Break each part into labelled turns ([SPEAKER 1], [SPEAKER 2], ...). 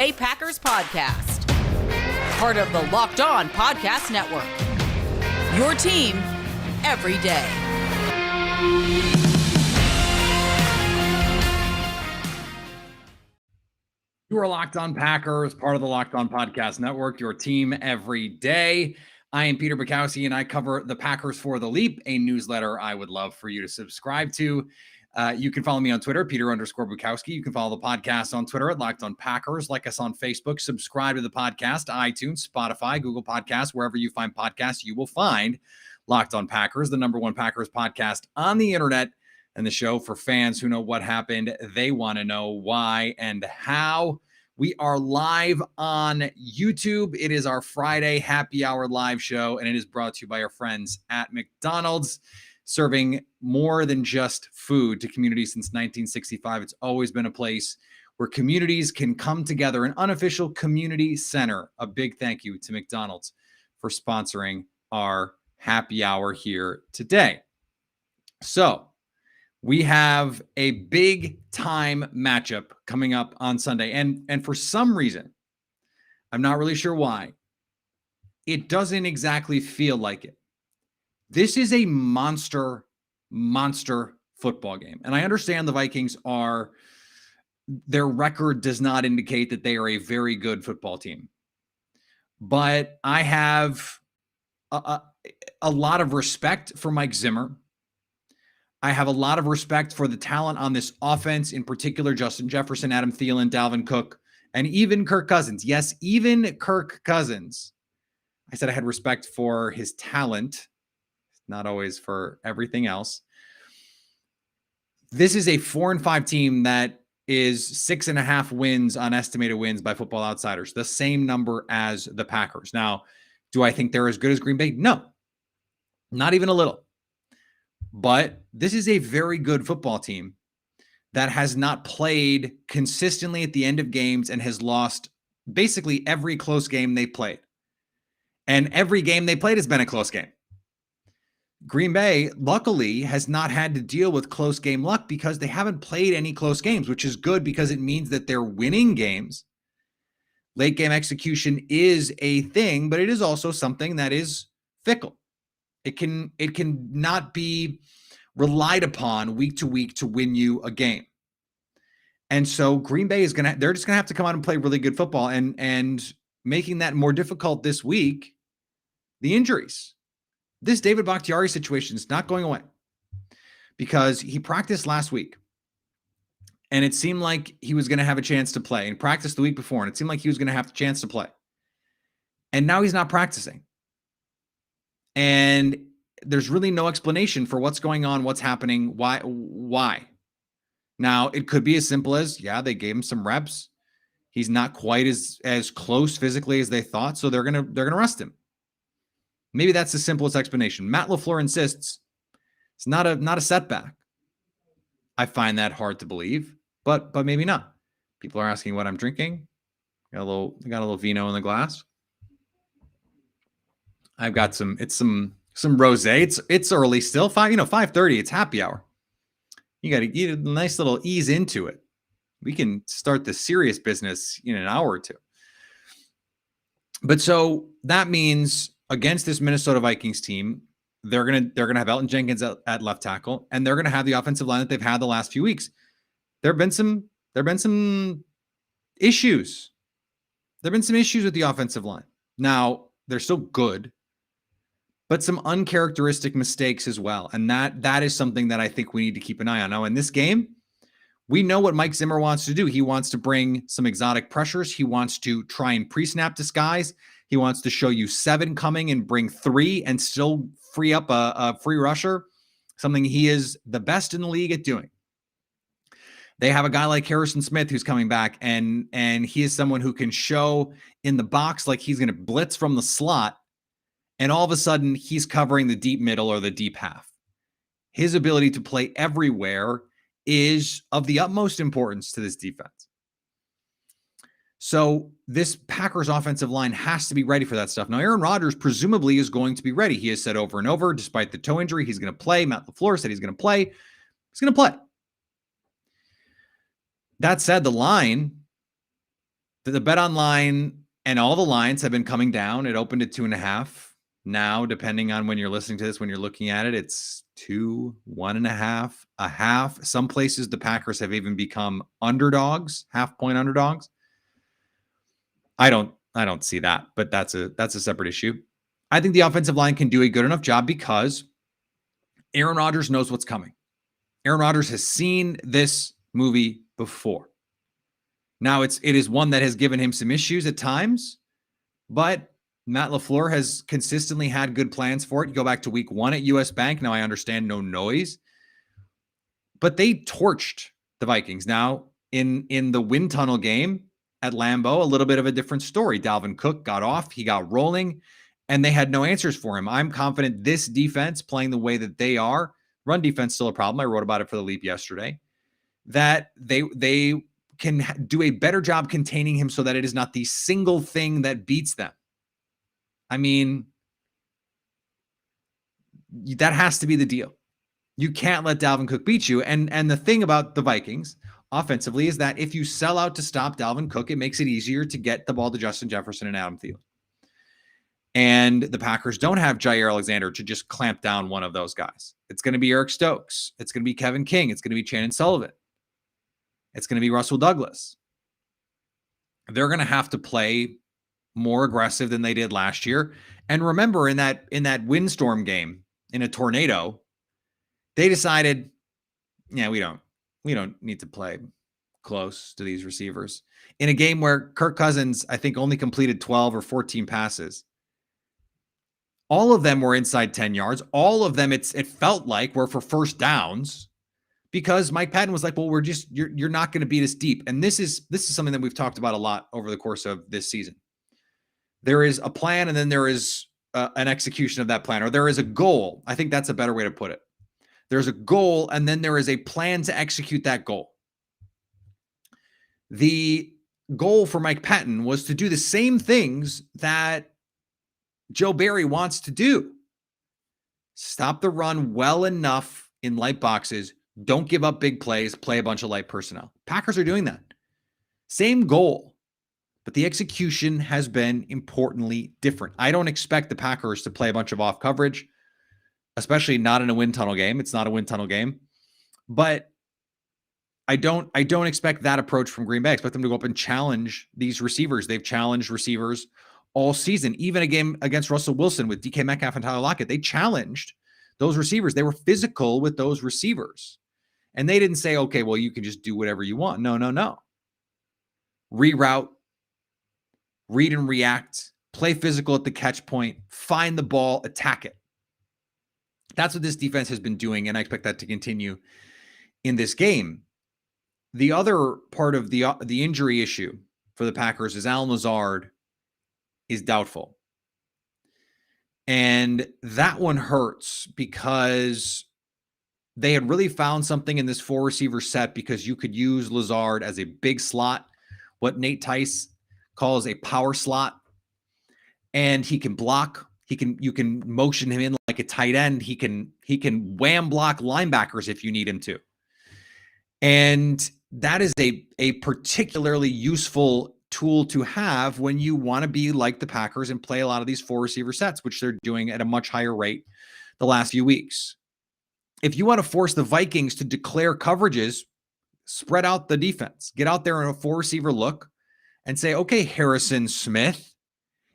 [SPEAKER 1] Packers podcast, part of the Locked On Podcast Network, your team every day.
[SPEAKER 2] You are Locked On Packers, part of the Locked On Podcast Network, your team every day. I am Peter Bakhtiari, and I cover the Packers for The Leap, a newsletter I would love for you to subscribe to. You can follow me on Twitter, Peter_Bukowski. You can follow the podcast on Twitter at Locked On Packers. Like us on Facebook. Subscribe to the podcast, iTunes, Spotify, Google Podcasts, wherever you find podcasts, you will find Locked On Packers, the #1 Packers podcast on the internet, and the show for fans who know what happened. They want to know why and how. We are live on YouTube. It is our Friday happy hour live show, and it is brought to you by our friends at McDonald's, serving more than just food to communities since 1965. It's always been a place where communities can come together, an unofficial community center. A big thank you to McDonald's for sponsoring our happy hour here today. So we have a big time matchup coming up on Sunday. And for some reason, I'm not really sure why, it doesn't exactly feel like it. This is a monster football game. And I understand the Vikings their record does not indicate that they are a very good football team. But I have a lot of respect for Mike Zimmer. I have a lot of respect for the talent on this offense, in particular, Justin Jefferson, Adam Thielen, Dalvin Cook, and even Kirk Cousins. Yes, even Kirk Cousins. I said I had respect for his talent, not always for everything else. This is a 4-5 team that is 6.5 wins on estimated wins by Football Outsiders, the same number as the Packers. Now, do I think they're as good as Green Bay? No, not even a little. But this is a very good football team that has not played consistently at the end of games and has lost basically every close game they played. And every game they played has been a close game. Green Bay, luckily, has not had to deal with close game luck because they haven't played any close games, which is good because it means that they're winning games. Late game execution is a thing, but it is also something that is fickle. It can not be relied upon week to week to win you a game. And so Green Bay they're just gonna have to come out and play really good football, and making that more difficult this week, the injuries. This David Bakhtiari situation is not going away because he practiced last week and it seemed like he was going to have a chance to play, and practiced the week before, and it seemed like he was going to have a chance to play. And now he's not practicing. And there's really no explanation for what's going on, what's happening, why. Now, it could be as simple as, yeah, they gave him some reps. He's not quite as close physically as they thought, so they're going to rest him. Maybe that's the simplest explanation. Matt LaFleur insists it's not a setback. I find that hard to believe, but maybe not. People are asking what I'm drinking. Got a little vino in the glass. I've got some rosé. It's early still. 5:30. It's happy hour. You got to get a nice little ease into it. We can start the serious business in an hour or two. But so that means against this Minnesota Vikings team, they're gonna have Elton Jenkins at left tackle, and they're gonna have the offensive line that they've had the last few weeks. There have been some issues. There have been some issues with the offensive line. Now they're still good, but some uncharacteristic mistakes as well, and that is something that I think we need to keep an eye on. Now in this game, we know what Mike Zimmer wants to do. He wants to bring some exotic pressures. He wants to try and pre-snap disguise. He wants to show you 7 coming and bring 3 and still free up a free rusher, something he is the best in the league at doing. They have a guy like Harrison Smith who's coming back, and he is someone who can show in the box like he's going to blitz from the slot, and all of a sudden he's covering the deep middle or the deep half. His ability to play everywhere is of the utmost importance to this defense. So this Packers offensive line has to be ready for that stuff. Now, Aaron Rodgers presumably is going to be ready. He has said over and over, despite the toe injury, he's going to play. Matt LaFleur said he's going to play. He's going to play. That said, the line The bet online and all the lines have been coming down. It opened at 2.5. Now, depending on when you're listening to this, when you're looking at it, it's 2, 1.5, a half. Some places the Packers have even become underdogs, half-point underdogs. I don't see that, but that's a separate issue. I think the offensive line can do a good enough job because Aaron Rodgers knows what's coming. Aaron Rodgers has seen this movie before. Now, it is one that has given him some issues at times, but Matt LaFleur has consistently had good plans for it. You go back to week 1 at US Bank. Now, I understand no noise, but they torched the Vikings. Now, in the wind tunnel game at Lambeau, a little bit of a different story. Dalvin Cook got off. He got rolling, and they had no answers for him. I'm confident this defense, playing the way that they are, run defense still a problem. I wrote about it for the Leap yesterday, that they can do a better job containing him so that it is not the single thing that beats them. I mean, that has to be the deal. You can't let Dalvin Cook beat you. And the thing about the Vikings offensively is that if you sell out to stop Dalvin Cook, it makes it easier to get the ball to Justin Jefferson and Adam Thielen. And the Packers don't have Jair Alexander to just clamp down one of those guys. It's going to be Eric Stokes. It's going to be Kevin King. It's going to be Shannon Sullivan. It's going to be Russell Douglas. They're going to have to play more aggressive than they did last year. And remember, in that windstorm game, in a tornado, they decided, yeah, we don't need to play close to these receivers. In a game where Kirk Cousins, I think, only completed 12 or 14 passes. All of them were inside 10 yards. All of them, it felt like, were for first downs, because Mike Patton was like, well, you're not going to beat us deep. And this is something that we've talked about a lot over the course of this season. There is a plan, and then there is an execution of that plan, or there is a goal. I think that's a better way to put it. There's a goal, and then there is a plan to execute that goal. The goal for Mike Patton was to do the same things that Joe Barry wants to do. Stop the run well enough in light boxes. Don't give up big plays. Play a bunch of light personnel. Packers are doing that. Same goal, but the execution has been importantly different. I don't expect the Packers to play a bunch of off coverage, especially not in a wind tunnel game. It's not a wind tunnel game. But I don't expect that approach from Green Bay. I expect them to go up and challenge these receivers. They've challenged receivers all season. Even a game against Russell Wilson with DK Metcalf and Tyler Lockett, they challenged those receivers. They were physical with those receivers. And they didn't say, okay, well, you can just do whatever you want. No. Reroute, read and react, play physical at the catch point, find the ball, attack it. That's what this defense has been doing, and I expect that to continue in this game. The other part of the injury issue for the Packers is Allen Lazard is doubtful. And that one hurts because they had really found something in this 4-receiver set, because you could use Lazard as a big slot, what Nate Tice calls a power slot, and he can block. You can motion him in like a tight end. He can wham block linebackers if you need him to. And that is a particularly useful tool to have when you want to be like the Packers and play a lot of these 4-receiver sets, which they're doing at a much higher rate the last few weeks. If you want to force the Vikings to declare coverages, spread out the defense, get out there in a 4-receiver look and say, okay, Harrison Smith,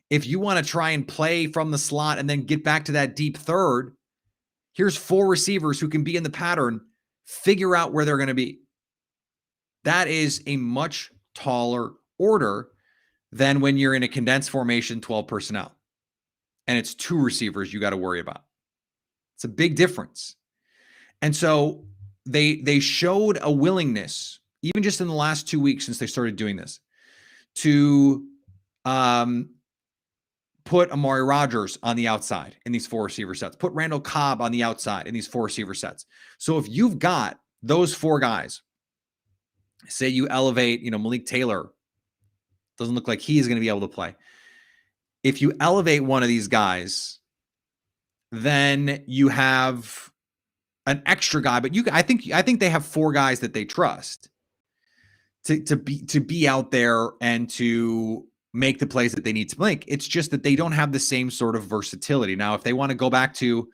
[SPEAKER 2] if you want to try and play from the slot and then get back to that deep third, here's 4 receivers who can be in the pattern. Figure out where they're going to be. That is a much taller order than when you're in a condensed formation, 12 personnel, and it's 2 receivers you got to worry about. It's a big difference. And so they showed a willingness, even just in the last 2 weeks since they started doing this, to put Amari Rodgers on the outside in these 4-receiver sets. Put Randall Cobb on the outside in these 4-receiver sets. So if you've got those 4 guys, say you elevate, Malik Taylor, doesn't look like he's going to be able to play. If you elevate one of these guys, then you have an extra guy. But I think they have 4 guys that they trust to be out there and to make the plays that they need to make. It's just that they don't have the same sort of versatility. Now, if they want to go back to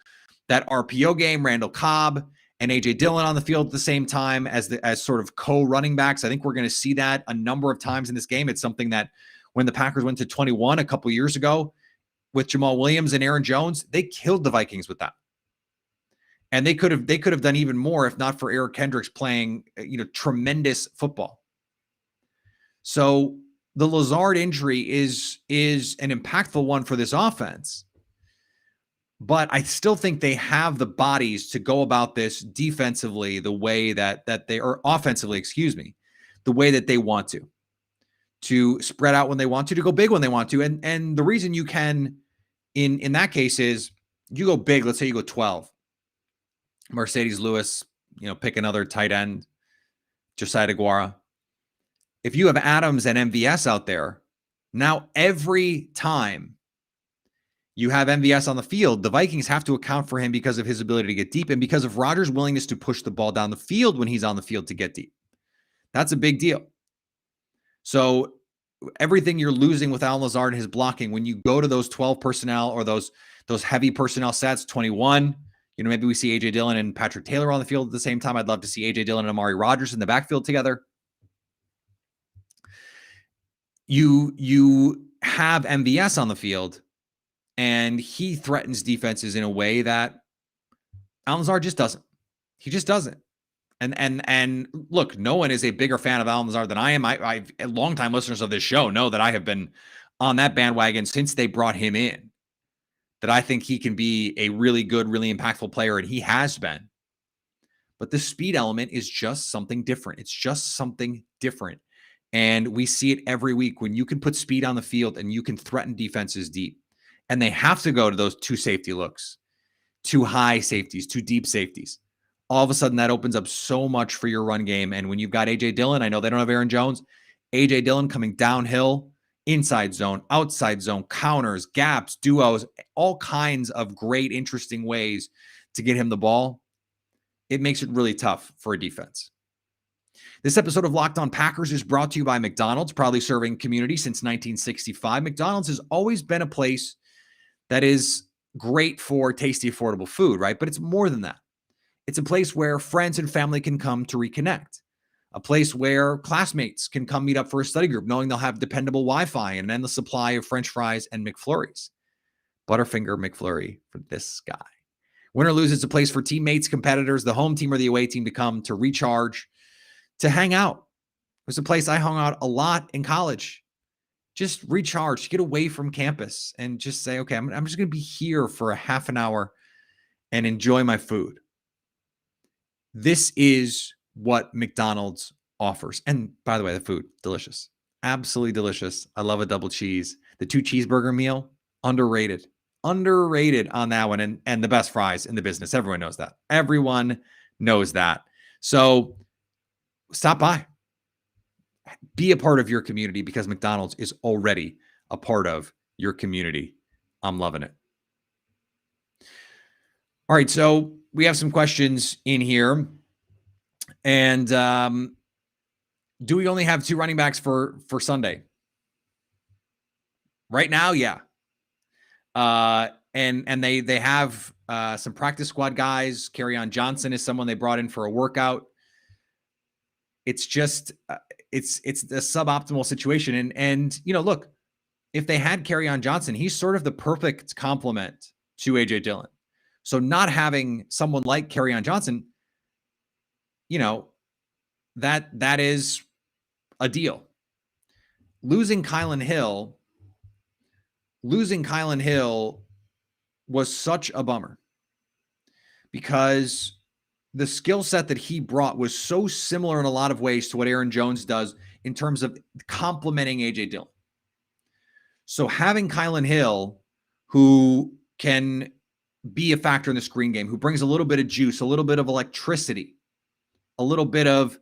[SPEAKER 2] that RPO game, Randall Cobb and AJ Dillon on the field at the same time as sort of co-running backs, I think we're going to see that a number of times in this game. It's something that when the Packers went to 21 a couple years ago with Jamal Williams and Aaron Jones, they killed the Vikings with that. And they could have done even more if not for Eric Kendricks playing, tremendous football. So the Lazard injury is an impactful one for this offense. But I still think they have the bodies to go about this defensively the way that they or offensively, the way that they want to spread out when they want to go big when they want to. And the reason you can in that case is you go big. Let's say you go 12. Mercedes Lewis, pick another tight end, Josiah DeGuara. If you have Adams and MVS out there, now every time you have MVS on the field, the Vikings have to account for him because of his ability to get deep and because of Rodgers' willingness to push the ball down the field when he's on the field to get deep. That's a big deal. So everything you're losing with Allen Lazard and his blocking, when you go to those 12 personnel or those heavy personnel sets, 21, maybe we see AJ Dillon and Patrick Taylor on the field at the same time. I'd love to see AJ Dillon and Amari Rodgers in the backfield together. You have MVS on the field, and he threatens defenses in a way that Allen Lazard just doesn't. He just doesn't. And look, no one is a bigger fan of Allen Lazard than I am. I've longtime listeners of this show know that I have been on that bandwagon since they brought him in. That I think he can be a really good, really impactful player, and he has been. But the speed element is just something different. It's just something different. And we see it every week when you can put speed on the field and you can threaten defenses deep. And they have to go to those 2 safety looks, 2 high safeties, 2 deep safeties. All of a sudden, that opens up so much for your run game. And when you've got AJ Dillon, I know they don't have Aaron Jones, AJ Dillon coming downhill, inside zone, outside zone, counters, gaps, duos, all kinds of great, interesting ways to get him the ball. It makes it really tough for a defense. This episode of Locked On Packers is brought to you by McDonald's, proudly serving community since 1965. McDonald's has always been a place that is great for tasty, affordable food, right? But it's more than that. It's a place where friends and family can come to reconnect. A place where classmates can come meet up for a study group, knowing they'll have dependable Wi-Fi and an endless supply of French fries and McFlurries. Butterfinger McFlurry for this guy. Win or lose, it's a place for teammates, competitors, the home team or the away team to come to recharge, to hang out. It was a place I hung out a lot in college. Just recharge, get away from campus and just say, okay, I'm just going to be here for a half an hour and enjoy my food. This is what McDonald's offers. And by the way, the food, delicious. Absolutely delicious. I love a double cheese. The 2 cheeseburger meal, underrated. Underrated on that one. And the best fries in the business. Everyone knows that. Everyone knows that. So stop by. Be a part of your community because McDonald's is already a part of your community. I'm loving it. All right, so we have some questions in here. And do we only have 2 running backs for Sunday? Right now, yeah. And they have some practice squad guys. Kerryon Johnson is someone they brought in for a workout. It's just it's a suboptimal situation. And look, if they had Kerryon Johnson, he's sort of the perfect complement to AJ Dillon. So not having someone like Kerryon Johnson, that is a deal. Losing Kylan Hill was such a bummer because the skill set that he brought was so similar in a lot of ways to what Aaron Jones does in terms of complementing AJ Dillon. So having Kylan Hill, who can be a factor in the screen game, who brings a little bit of juice, a little bit of electricity, a little bit of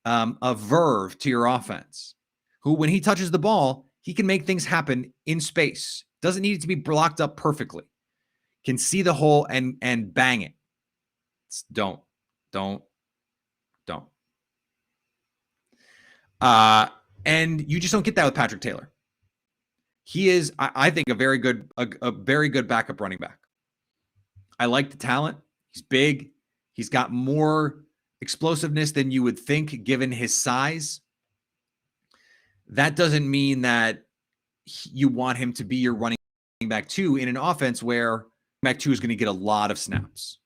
[SPEAKER 2] verve to your offense, who, when he touches the ball, he can make things happen in space. Doesn't need it to be blocked up perfectly. Can see the hole and bang it. Don't. And you just don't get that with Patrick Taylor. He is, I think, a very good backup running back. I like the talent. He's big. He's got more explosiveness than you would think given his size. That doesn't mean that you want him to be your running back 2 in an offense where back 2 is going to get a lot of snaps.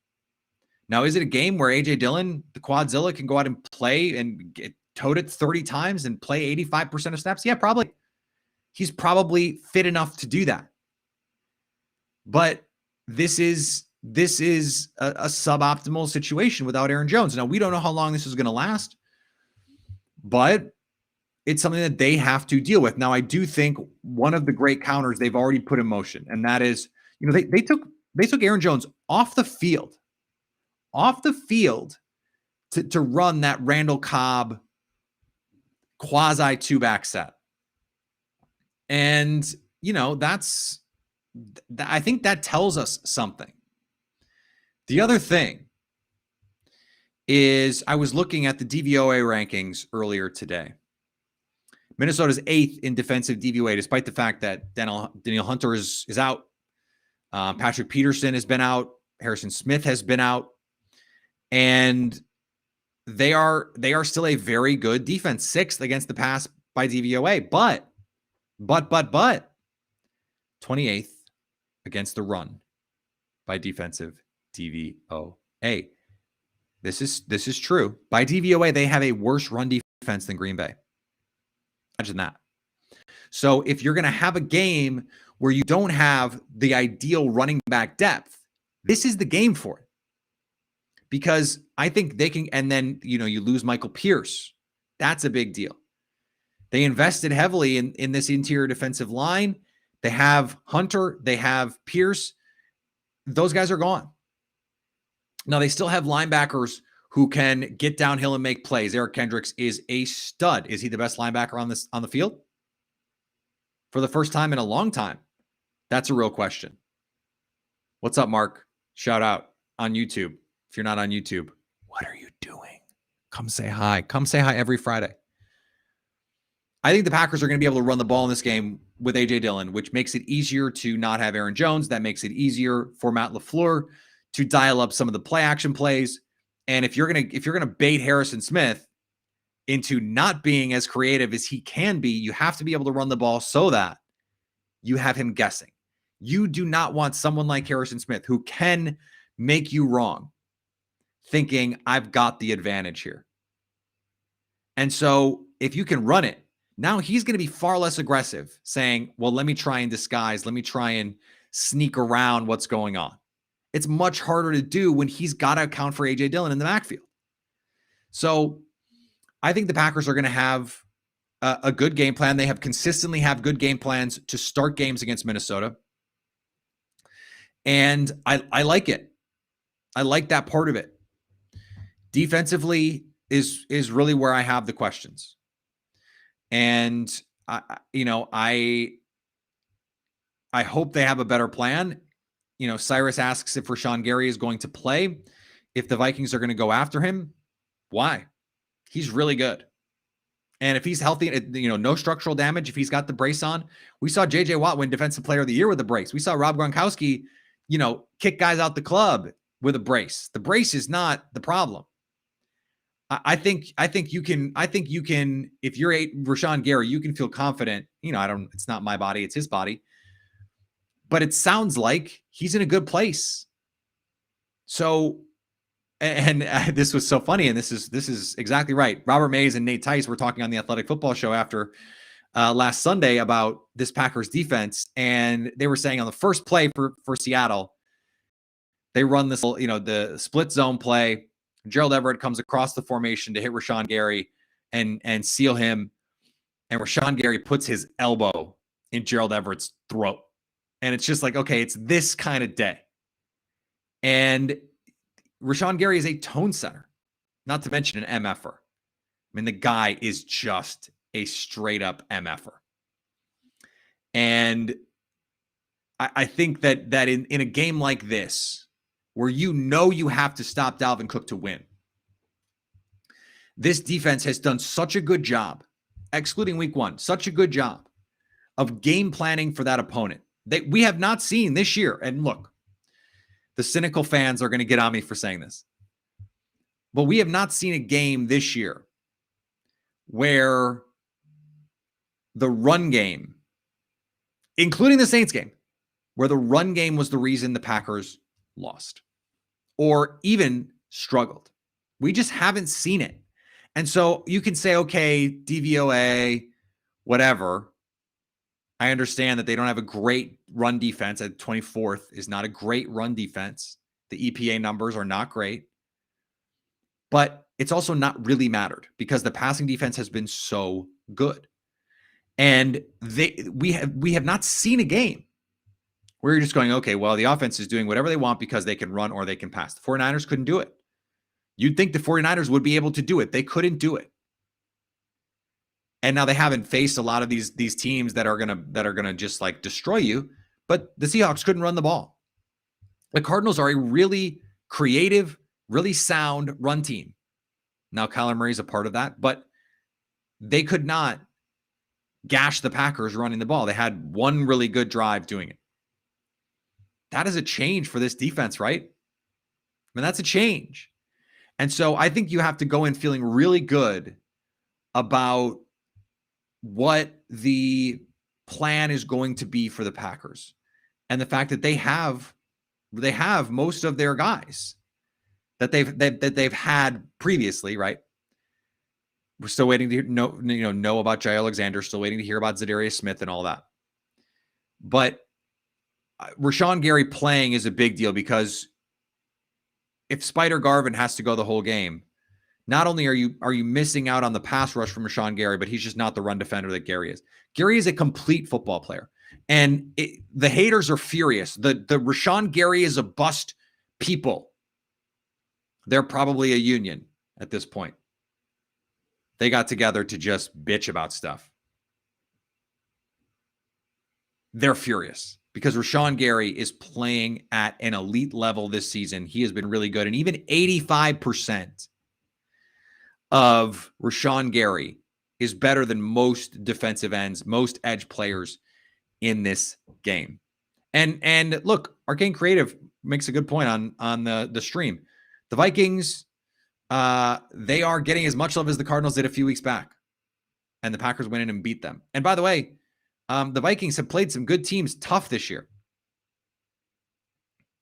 [SPEAKER 2] Now, is it a game where A.J. Dillon, the Quadzilla, can go out and play and get toed it 30 times and play 85% of snaps? Yeah, probably. He's probably fit enough to do that. But this is a suboptimal situation without Aaron Jones. Now, we don't know how long this is going to last, but it's something that they have to deal with. Now, I do think one of the great counters they've already put in motion, and that is, they took Aaron Jones off the field to run that Randall Cobb quasi 2-back set. And, I think that tells us something. The other thing is I was looking at the DVOA rankings earlier today. Minnesota's 8th in defensive DVOA, despite the fact that Danielle Hunter is out. Patrick Peterson has been out. Harrison Smith has been out. And they are still a very good defense, 6th against the pass by DVOA, but 28th against the run by defensive DVOA. This is true. By DVOA, they have a worse run defense than Green Bay. Imagine that. So if you're going to have a game where you don't have the ideal running back depth, this is the game for it. Because I think they can, and then, you lose Michael Pierce. That's a big deal. They invested heavily in this interior defensive line. They have Hunter. They have Pierce. Those guys are gone. Now, they still have linebackers who can get downhill and make plays. Eric Kendricks is a stud. Is he the best linebacker on the field? For the first time in a long time? That's a real question. What's up, Mark? Shout out on YouTube. If you're not on YouTube, what are you doing? Come say hi. Come say hi every Friday. I think the Packers are going to be able to run the ball in this game with A.J. Dillon, which makes it easier to not have Aaron Jones. That makes it easier for Matt LaFleur to dial up some of the play action plays. And if you're gonna bait Harrison Smith into not being as creative as he can be, you have to be able to run the ball so that you have him guessing. You do not want someone like Harrison Smith who can make you wrong, thinking I've got the advantage here. And so if you can run it, now he's going to be far less aggressive, saying, well, let me try and disguise. Let me try and sneak around what's going on. It's much harder to do when he's got to account for A.J. Dillon in the backfield. So I think the Packers are going to have a good game plan. They have consistently have good game plans to start games against Minnesota. And I like it. I like that part of it. Defensively is really where I have the questions. And I hope they have a better plan. Cyrus asks if Rashawn Gary is going to play, if the Vikings are going to go after him. Why? He's really good. And if he's healthy, no structural damage, if he's got the brace on. We saw J.J. Watt win Defensive Player of the Year with the brace. We saw Rob Gronkowski, kick guys out the club with a brace. The brace is not the problem. I think you can, if you're Rashawn Gary, you can feel confident. It's not my body, it's his body. But it sounds like he's in a good place. So, and this was so funny, and this is exactly right. Robert Mays and Nate Tice were talking on the Athletic Football Show after last Sunday about this Packers defense, and they were saying on the first play for Seattle, they run this, the split zone play. Gerald Everett comes across the formation to hit Rashawn Gary and seal him, and Rashawn Gary puts his elbow in Gerald Everett's throat. And it's just like, okay, it's this kind of day. And Rashawn Gary is a tone setter, not to mention an MFer. I mean, the guy is just a straight up MFer. And I think that in a game like this, where you have to stop Dalvin Cook to win, this defense has done such a good job excluding week 1, such a good job of game planning for that opponent. We have not seen this year. And look, the cynical fans are going to get on me for saying this, but we have not seen a game this year where the run game, including the Saints game, where the run game was the reason the Packers lost or even struggled. We just haven't seen it. And so you can say, okay, DVOA, whatever. I understand that they don't have a great run defense. At 24th is not a great run defense. The EPA numbers are not great. But it's also not really mattered because the passing defense has been so good. And we have not seen a game where you're just going, okay, well, the offense is doing whatever they want because they can run or they can pass. The 49ers couldn't do it. You'd think the 49ers would be able to do it. They couldn't do it. And now they haven't faced a lot of these teams that are gonna just like destroy you, but the Seahawks couldn't run the ball. The Cardinals are a really creative, really sound run team. Now Kyler Murray's a part of that, but they could not gash the Packers running the ball. They had one really good drive doing it. That is a change for this defense, right? I mean, that's a change. And so I think you have to go in feeling really good about what the plan is going to be for the Packers and the fact that they have most of their guys that they've had previously, right? We're still waiting to know about Jay Alexander, still waiting to hear about Zadarius Smith and all that. But Rashawn Gary playing is a big deal because if Spider Garvin has to go the whole game, not only are you missing out on the pass rush from Rashawn Gary, but he's just not the run defender that Gary is. Gary is a complete football player. And the haters are furious. The Rashawn Gary is a bust people. They're probably a union at this point. They got together to just bitch about stuff. They're furious because Rashawn Gary is playing at an elite level this season. He has been really good. And even 85% of Rashawn Gary is better than most defensive ends, most edge players in this game. And look, Arcane Creative makes a good point on the stream. The Vikings, they are getting as much love as the Cardinals did a few weeks back. And the Packers went in and beat them. And by the way, the Vikings have played some good teams tough this year.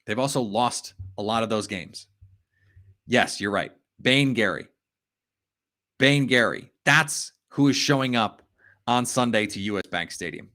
[SPEAKER 2] They've also lost a lot of those games. Yes, you're right. Bane Gary. That's who is showing up on Sunday to US Bank Stadium.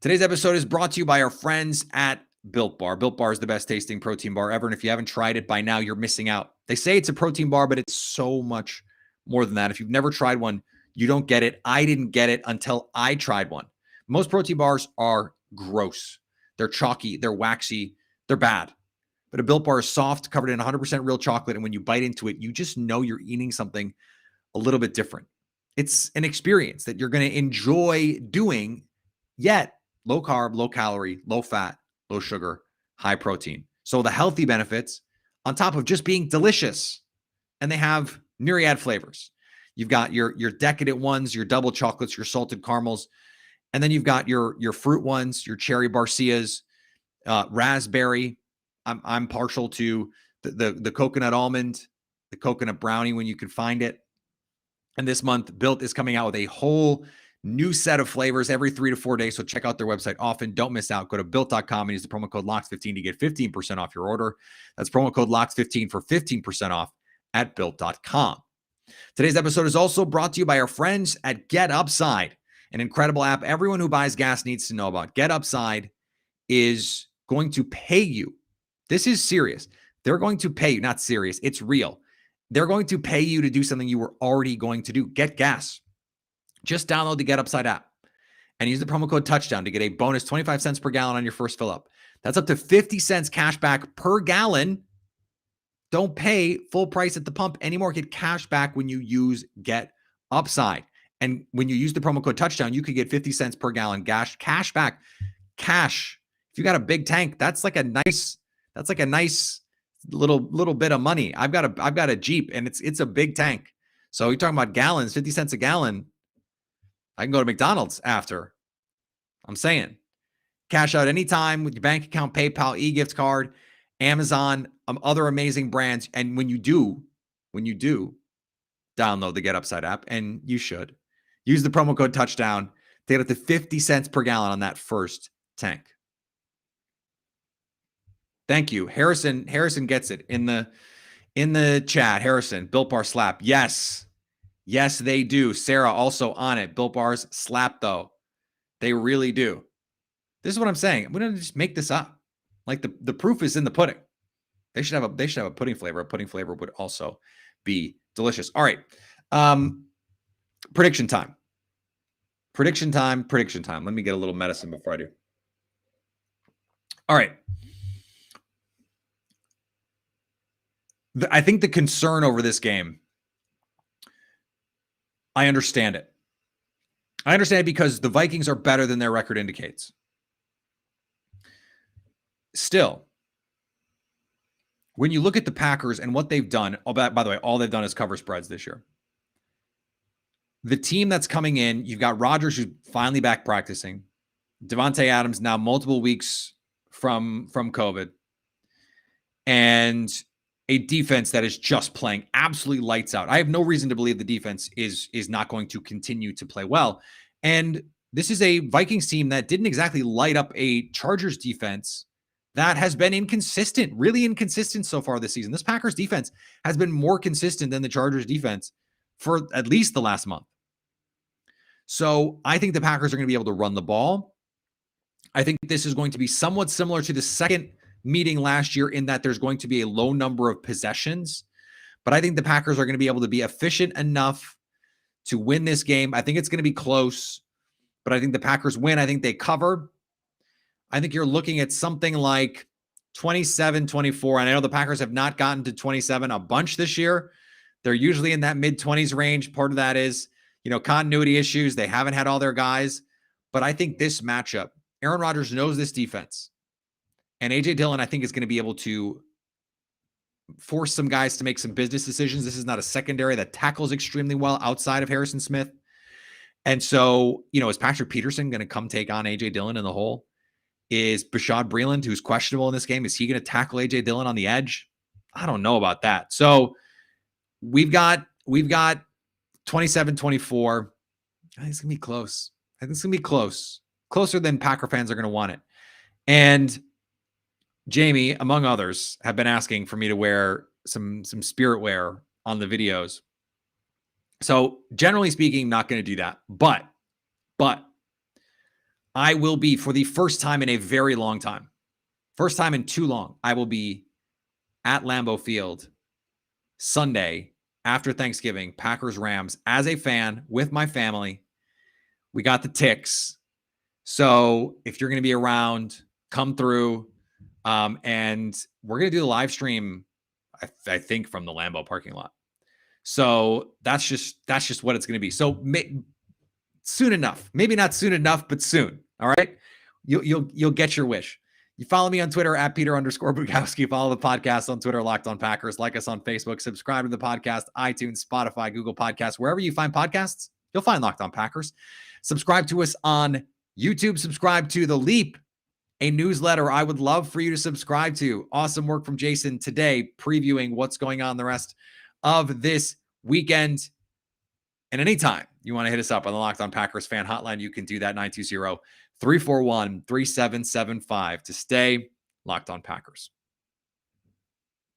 [SPEAKER 2] Today's episode is brought to you by our friends at Built Bar. Built Bar is the best tasting protein bar ever. And if you haven't tried it by now, you're missing out. They say it's a protein bar, but it's so much more than that. If you've never tried one, you don't get it. I didn't get it until I tried one. Most protein bars are gross. They're chalky. They're waxy. They're bad. But a Built Bar is soft, covered in 100% real chocolate. And when you bite into it, you just know you're eating something a little bit different. It's an experience that you're going to enjoy doing, yet low carb, low calorie, low fat, low sugar, high protein. So the healthy benefits on top of just being delicious. And they have myriad flavors. You've got your decadent ones, your double chocolates, your salted caramels. And then you've got your fruit ones, your cherry barcias, raspberry. I'm partial to the coconut almond, the coconut brownie when you can find it. And this month, Built is coming out with a whole new set of flavors every 3 to 4 days. So check out their website often. Don't miss out. Go to Built.com and use the promo code LOCKS15 to get 15% off your order. That's promo code LOCKS15 for 15% off at Built.com. Today's episode is also brought to you by our friends at Get Upside, an incredible app everyone who buys gas needs to know about. Get Upside is going to pay you. This is serious. They're going to pay you. Not serious. It's real. They're going to pay you to do something you were already going to do. Get gas. Just download the Get Upside app and use the promo code Touchdown to get a bonus 25 cents per gallon on your first fill up. That's up to 50 cents cash back per gallon. Don't pay full price at the pump anymore. Get cash back when you use Get Upside. And when you use the promo code Touchdown, you could get 50 cents per gallon cash back. Cash. If you got a big tank, that's like a nice little bit of money. I've got a Jeep and it's a big tank. So you're talking about gallons, 50 cents a gallon. I can go to McDonald's after. I'm saying. Cash out anytime with your bank account, PayPal, e-gift card, Amazon, other amazing brands. And when you do, download the Get Upside app, and you should, use the promo code touchdown to get up to 50 cents per gallon on that first tank. Thank you. Harrison gets it in the chat. Harrison, Built Bar slap. Yes, they do. Sarah also on it. Built Bars slap though. They really do. This is what I'm saying. We don't just make this up. Like the proof is in the pudding. They should have a pudding flavor. A pudding flavor would also be delicious. All right. Prediction time. Let me get a little medicine before I do. All right. I think the concern over this game, I understand it. I understand it because the Vikings are better than their record indicates. Still, when you look at the Packers and what they've done, by the way, all they've done is cover spreads this year. The team that's coming in, you've got Rodgers, who's finally back practicing. Devontae Adams now multiple weeks from COVID. And a defense that is just playing absolutely lights out. I have no reason to believe the defense is not going to continue to play well. And this is a Vikings team that didn't exactly light up a Chargers defense that has been inconsistent, really inconsistent so far this season. This Packers defense has been more consistent than the Chargers defense for at least the last month. So I think the Packers are going to be able to run the ball. I think this is going to be somewhat similar to the second meeting last year in that there's going to be a low number of possessions, but I think the Packers are going to be able to be efficient enough to win this game. I think it's going to be close, but I think the Packers win. I think they cover. I think you're looking at something like 27-24. And I know the Packers have not gotten to 27 a bunch this year. They're usually in that mid-20s range. Part of that is, continuity issues. They haven't had all their guys. But I think this matchup, Aaron Rodgers knows this defense. And A.J. Dillon, I think, is going to be able to force some guys to make some business decisions. This is not a secondary that tackles extremely well outside of Harrison Smith. And so, is Patrick Peterson going to come take on A.J. Dillon in the hole? Is Bashaud Breeland, who's questionable in this game, is he going to tackle A.J. Dillon on the edge? I don't know about that. So we've got 27-24. I think it's going to be close. Closer than Packer fans are going to want it. And Jamie, among others, have been asking for me to wear some spirit wear on the videos. So generally speaking, not going to do that. But I will be, for the first time in a very long time, first time in too long, I will be at Lambeau Field Sunday after Thanksgiving, Packers-Rams, as a fan with my family. We got the ticks. So if you're going to be around, come through. And we're going to do the live stream, I think, from the Lambeau parking lot. So that's just what it's going to be. So soon enough, maybe not soon enough, but soon. All right. You'll get your wish. You follow me on Twitter at Peter_Bukowski. Follow the podcast on Twitter, Locked On Packers. Like us on Facebook. Subscribe to the podcast, iTunes, Spotify, Google Podcasts. Wherever you find podcasts, you'll find Locked On Packers. Subscribe to us on YouTube. Subscribe to The Leap, a newsletter I would love for you to subscribe to. Awesome work from Jason today, previewing what's going on the rest of this weekend. And anytime you want to hit us up on the Locked On Packers fan hotline, you can do that, 920-341-3775, to stay Locked On Packers.